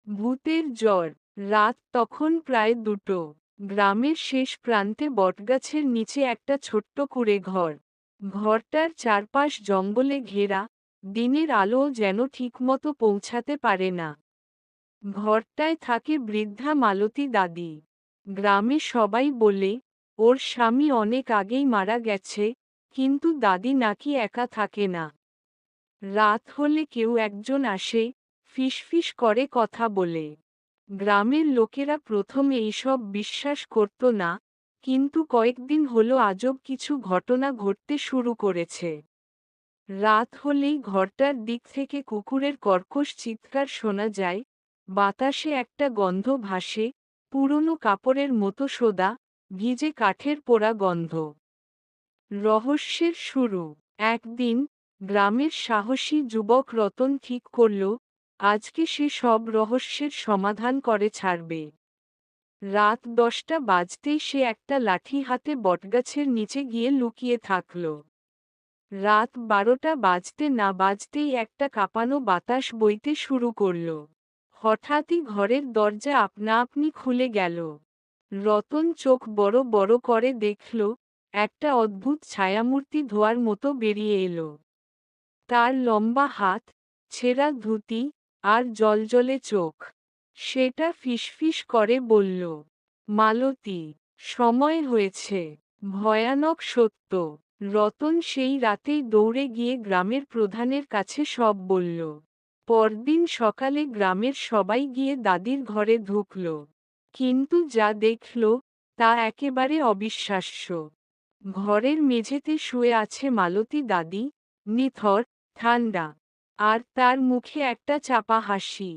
ভূতের জ্বর। রাত তখন প্রায় 2টো। গ্রামের শেষ প্রান্তে বটগাছের নিচে একটা ছোট্ট কুঁড়ে ঘর। ঘরটার চারপাশ জঙ্গলে ঘেরা, দিনের আলো যেন ঠিকমতো পৌঁছাতে পারে না। ঘরটায় থাকে বৃদ্ধা মালতী দাদি। গ্রামে সবাই বলে, ওর স্বামী অনেক আগেই মারা গেছে, কিন্তু দাদি নাকি একা থাকে না। রাত হলে কেউ একজন আসে, ফিসফিস করে কথা বলে। গ্রামের লোকেরা প্রথমে এইসব বিশ্বাস করত না, কিন্তু কয়েকদিন হলো আজব কিছু ঘটনা ঘটতে শুরু করেছে। রাত হলেই ঘরটার দিক থেকে কুকুরের কর্কশ চিৎকার শোনা যায়, বাতাসে একটা গন্ধ ভাসে, পুরনো কাপড়ের মতো সোদা, ভিজে কাঠের পোড়া গন্ধ। রহস্যের শুরু। একদিন গ্রামের সাহসী যুবক রতন ঠিক করল, আজকে সে সব রহস্যের সমাধান করে ছাড়বে। রাত 10টা বাজতেই সে একটা লাঠি হাতে বটগাছের নিচে গিয়ে লুকিয়ে থাকল। রাত 12টা বাজতে না বাজতেই একটা কাঁপানো বাতাস বইতে শুরু করল। হঠাৎই ঘরের দরজা আপনা আপনি খুলে গেল। রতন চোখ বড় বড় করে দেখল, একটা অদ্ভুত ছায়ামূর্তি ধোঁয়ার মতো বেরিয়ে এলো। তার লম্বা হাত, ছেঁড়া ধুতি, আর জ্বলজ্বলে চোখ। সেটা ফিসফিস করে বলল, মালতী, সময় হয়েছে। ভয়ানক সত্য। রতন সেই রাতেই দৌড়ে গিয়ে গ্রামের প্রধানের কাছে সব বলল। পরদিন সকালে গ্রামের সবাই গিয়ে দাদির ঘরে ঢুকল। কিন্তু যা দেখল, তা একেবারে অবিশ্বাস্য। ঘরের মেঝেতে শুয়ে আছে মালতী দাদি, নিথর, ঠান্ডা। আর তার মুখে একটা চাপা হাসি।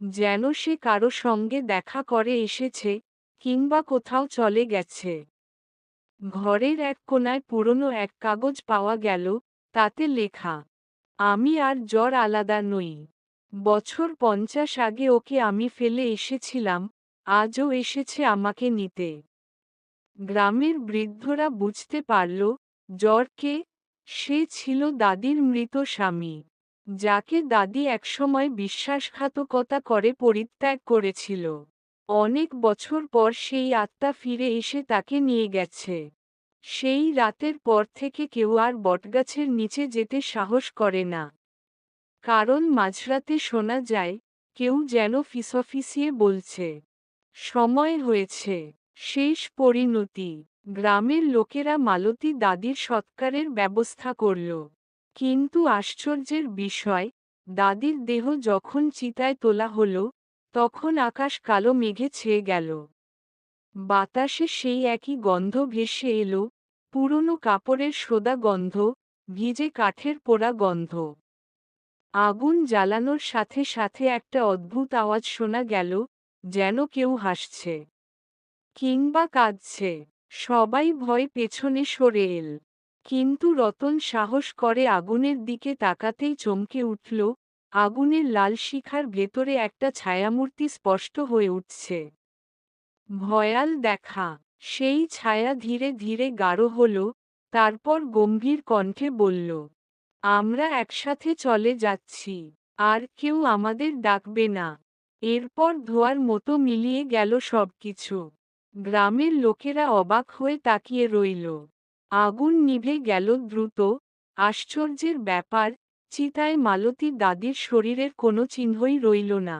যেন সে কারো সঙ্গে দেখা করে এসেছে, কিংবা কোথাও চলে গেছে। ঘরের এক কোণায় পুরনো এক কাগজ পাওয়া গেল, তাতে লেখা, আমি আর জ্বর আলাদা নই। বছর 50 আগে ওকে আমি ফেলে এসেছিলাম, আজও এসেছে আমাকে নিতে। গ্রামের বৃদ্ধরা বুঝতে পারল, জ্বর কে? সে ছিল দাদির মৃত স্বামী, যাকে দাদি একসময় বিশ্বাসঘাতকতা করে পরিত্যাগ করেছিল। অনেক বছর পর সেই আত্মা ফিরে এসে তাকে নিয়ে গেছে। সেই রাতের পর থেকে কেউ আর বটগাছের নিচে যেতে সাহস করে না। কারণ মাঝরাতে শোনা যায়, কেউ যেন ফিসফিসিয়ে বলছে, সময় হয়েছে। শেষ পরিণতি। গ্রামের লোকেরা মালতী দাদির সৎকারের ব্যবস্থা করল। কিন্তু আশ্চর্যের বিষয়, দাদির দেহ যখন চিতায় তোলা হলো, তখন আকাশ কালো মেঘে ছেয়ে গেল। বাতাসে সেই একই গন্ধ ভেসে এলো, পুরনো কাপড়ের সোদা গন্ধ, ভিজে কাঠের পোড়া গন্ধ। আগুন জ্বালানোর সাথে সাথে একটা অদ্ভুত আওয়াজ শোনা গেল, যেন কেউ হাসছে কিংবা কাঁদছে। সবাই ভয় পেছনে সরে এল। কিন্তু রতন সাহস করে আগুনের দিকে তাকাতেই চমকে উঠল, আগুনের লাল শিখার ভেতরে একটা ছায়ামূর্তি স্পষ্ট হয়ে উঠছে। ভয়াল দেখা। সেই ছায়া ধীরে ধীরে গাঢ় হল, তারপর গম্ভীর কণ্ঠে বলল, আমরা একসাথে চলে যাচ্ছি, আর কেউ আমাদের ডাকবে না। এরপর ধোঁয়ার মতো মিলিয়ে গেল সবকিছু। গ্রামের লোকেরা অবাক হয়ে তাকিয়ে রইল। আগুন নিভে গেল দ্রুত। আশ্চর্যের ব্যাপার, চিতায় মালতী দাদির শরীরের কোনো চিহ্নই রইল না।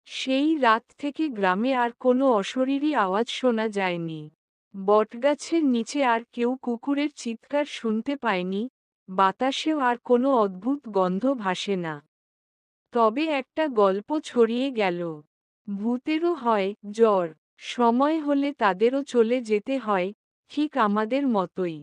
সেই রাত থেকে গ্রামে আর কোনো অশরীরী আওয়াজ শোনা যায়নি। বটগাছের নিচে আর কেউ কুকুরের চিৎকার শুনতে পায়নি, বাতাসেও আর কোনো অদ্ভুত গন্ধ ভাসে না। তবে একটা গল্প ছড়িয়ে গেল, ভূতেরও হয় জ্বর, সময় হলে তাদেরও চলে যেতে হয়, ঠিক আমাদের মতোই।